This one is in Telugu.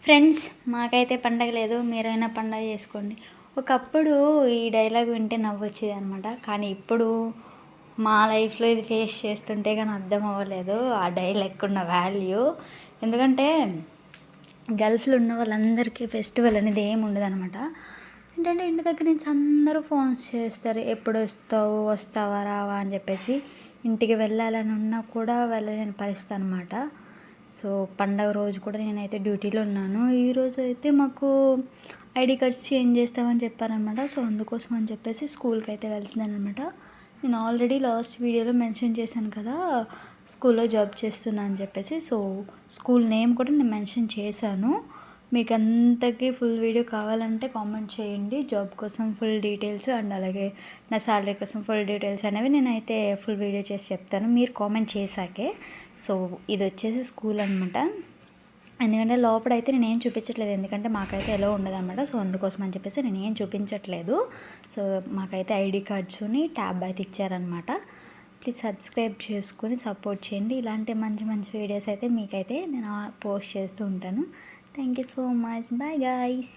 ఫ్రెండ్స్, మాకైతే పండగ లేదు, మీరైనా పండగ చేసుకోండి. ఒకప్పుడు ఈ డైలాగ్ వింటే నవ్వొచ్చేదనమాట. కానీ ఇప్పుడు మా లైఫ్‌లో ఇది ఫేస్ చేస్తుంటే గాని అర్థం అవ్వలేదు ఆ డైలాగ్‌కున్న వాల్యూ. ఎందుకంటే గల్ఫ్‌లో ఉన్న వాళ్ళందరికీ ఫెస్టివల్ అనేది ఏమి ఉండదనమాట. ఏంటంటే ఇంటి దగ్గర నుంచి అందరూ ఫోన్స్ చేస్తారు. ఎప్పుడొస్తావు? వస్తావా? రావా? అని చెప్పేసి. ఇంటికి వెళ్ళాలని ఉన్నా కూడా వెళ్ళలేని పరిస్థితి అనమాట. సో, పండగ రోజు కూడా నేనైతే డ్యూటీలో ఉన్నాను. ఈరోజు అయితే మాకు ఐడీ కార్డ్స్ చేంజ్ చేస్తామని చెప్పారనమాట. సో, అందుకోసం అని చెప్పేసి స్కూల్‌కైతే వెళ్తున్నాననమాట. నేను ఆల్రెడీ లాస్ట్ వీడియోలో మెన్షన్ చేశాను కదా! స్కూల్‌లో జాబ్ చేస్తున్నా అని చెప్పేసి. సో, స్కూల్ నేమ్ కూడా నేను మెన్షన్ చేశాను. మీకు అంతకి ఫుల్ వీడియో కావాలంటే కామెంట్ చేయండి. జాబ్ కోసం ఫుల్ డీటెయిల్స్ అండ్ అలాగే నా శాలరీ కోసం ఫుల్ డీటెయిల్స్ అనేవి నేనైతే ఫుల్ వీడియో చేసి చెప్తాను, మీరు కామెంట్ చేశాకే. సో, ఇది వచ్చేసి స్కూల్ అనమాట. ఎందుకంటే లోపలైతే నేనేం చూపించట్లేదు, ఎందుకంటే మాకైతే ఎలా ఉండదన్నమాట. సో, అందుకోసం అని చెప్పేసి నేనేం చూపించట్లేదు. సో, మాకైతే ఐడీ కార్డ్స్‌ని ట్యాబ్ అయితే ఇచ్చారనమాట. ప్లీజ్ సబ్స్క్రైబ్ చేసుకొని సపోర్ట్ చేయండి. ఇలాంటి మంచి మంచి వీడియోస్ అయితే మీకైతే నేను పోస్ట్ చేస్తూ ఉంటాను. Thank you so much. Bye guys.